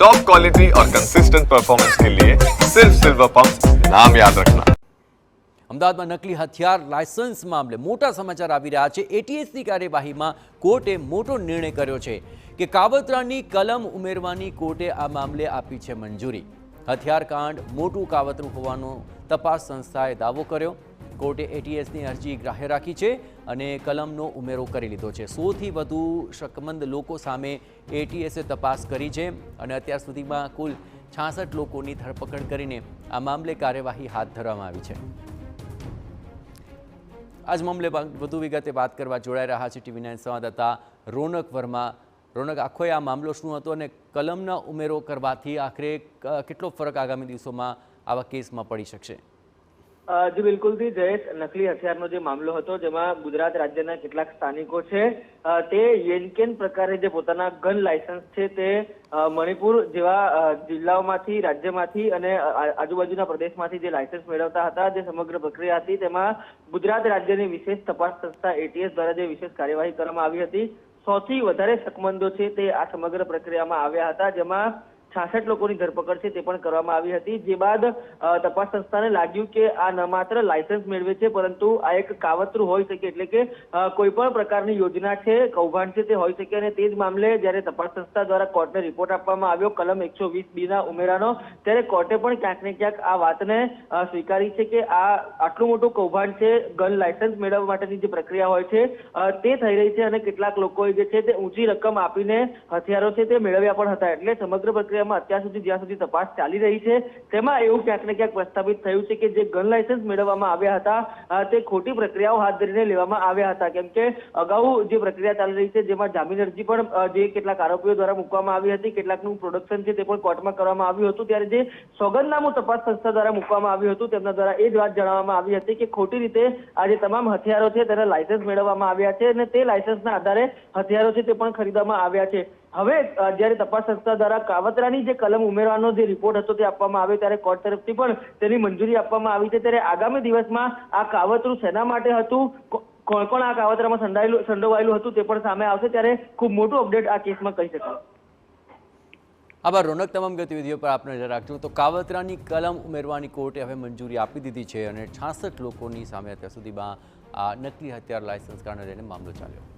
Top quality और consistent performance के लिए सिर्फ सिल्वर पंप नाम याद रखना। અમદાવાદમાં નકલી હથિયાર લાયસન્સ મામલે મોટા સમાચાર આવી રહ્યા છે। એટીએસની કાર્યવાહીમાં કોર્ટે મોટો નિર્ણય કર્યો છે કે કાવતરાની કલમ ઉમેરવાની કોર્ટે આ મામલે આપી છે મંજૂરી। હથિયાર કાંડ મોટું કાવતરું હોવાનો તપાસ સંસ્થાએ દાવો કર્યો। કોર્ટે એટીએસની અરજી ગ્રાહ્ય રાખી છે અને કલમનો ઉમેરો કરી લીધો છે। 100થી વધુ શકમંદ લોકો સામે એટીએસે તપાસ કરી છે અને અત્યાર સુધીમાં કુલ 66 લોકોની ધરપકડ કરીને આ મામલે કાર્યવાહી હાથ ધરવામાં આવી છે। આજ મામલે વધુ વિગતે વાત કરવા જોડાઈ રહ્યા છે ટીવી9 સંવાદદાતા રોનક વર્મા। રોનક, આખો આ મામલો શું હતો અને કલમના ઉમેરો કરવાથી આખરે કેટલો ફરક આગામી દિવસોમાં આવા કેસમાં પડી શકશે? જી બિલકુલથી જયેશ, નકલી હથિયારનો જે મામલો હતો જેમાં ગુજરાત રાજ્યના કેટલાક સ્થાનિકો છે તે યેનકેન પ્રકારે જે પોતાના ગન લાયસન્સ છે તે મણિપુર જેવા જિલ્લાઓમાંથી, રાજ્યમાંથી અને આજુબાજુના પ્રદેશમાંથી જે લાયસન્સ મેળવતા હતા, જે સમગ્ર પ્રક્રિયા હતી તેમાં ગુજરાત રાજ્યની વિશેષ તપાસ સંસ્થા એટીએસ દ્વારા જે વિશેષ કાર્યવાહી કરવામાં આવી હતી, 100થી વધારે શકમંદો છે તે આ સમગ્ર પ્રક્રિયામાં આવ્યા હતા, જેમાં 66 લોકોની ધરપકડ છે તે પણ કરવામાં આવી હતી। જે બાદ તપાસ સંસ્થાને લાગ્યું કે આ ન માત્ર લાયસન્સ મેળવે છે પરંતુ આ એક કાવતરું હોઈ શકે, એટલે કે કોઈ પણ પ્રકારની યોજના છે, કૌભાંડ છે તે હોઈ શકે। અને તે જ મામલે જ્યારે તપાસ સંસ્થા દ્વારા કોર્ટને રિપોર્ટ આપવામાં આવ્યો કલમ 120B ના ઉમેરાનો, ત્યારે કોર્ટે પણ ક્યાંક ને ક્યાંક આ વાતને સ્વીકારી છે કે આ આટલું મોટું કૌભાંડ છે, ગન લાયસન્સ મેળવવા માટેની જે પ્રક્રિયા હોય છે તે થઈ રહી છે અને કેટલાક લોકોએ જે છે તે ઊંચી રકમ આપીને હથિયારો છે તે મેળવ્યા પણ હતા। એટલે સમગ્ર પ્રક્રિયા અત્યાર સુધી જ્યાં સુધી તપાસ ચાલી રહી છે તેમાં એવું ક્યાંક ને ક્યાંક પ્રસ્થાપિત થયું છે કે જે ગન લાયસન્સ મેળવવામાં આવ્યા હતા તે ખોટી પ્રક્રિયાઓ હાથ ધરીને લેવામાં આવ્યા હતા, કેમ કે અગાઉ જે પ્રક્રિયા ચાલી રહી છે જેમાં જામીન અરજી પણ જે કેટલાક આરોપીઓ દ્વારા મૂકવામાં આવી હતી, કેટલાકનું પ્રોડક્શન છે તે પણ કોર્ટમાં કરવામાં આવ્યું હતું, ત્યારે જે સોગંદનામું તપાસ સંસ્થા દ્વારા મૂકવામાં આવ્યું હતું તેમના દ્વારા એ જ વાત જણાવવામાં આવી હતી કે ખોટી રીતે આ જે તમામ હથિયારો છે તેના લાયસન્સ મેળવવામાં આવ્યા છે અને તે લાયસન્સના આધારે હથિયારો છે તે પણ ખરીદવામાં આવ્યા છે। હવે જ્યારે તપાસ સંસ્થા દ્વારા કાવતરાની જે કલમ ઉમેરવાનો જે રિપોર્ટ હતો તે આપવામાં આવ્યો ત્યારે કોર્ટ તરફથી પણ તેની મંજૂરી આપવામાં આવી છે। ત્યારે આગામી દિવસમાં આ કાવતરું શેના માટે હતું, કોણ કોણ આ કાવતરામાં સંડોવાયેલું હતું તે પણ સામે આવશે, ત્યારે ખૂબ મોટું અપડેટ આ કેસમાં કહી શકાય। આભાર રોનક, તમામ ગતિવિધિઓ પર આપ નજર રાખજો। તો કાવતરાની કલમ ઉમેરવાની કોર્ટે હવે મંજૂરી આપી દીધી છે અને 66 લોકોની સામે અત્યાર સુધીમાં આ નકલી હથિયાર લાયસન્સ કારણે લઈને મામલો ચાલ્યો।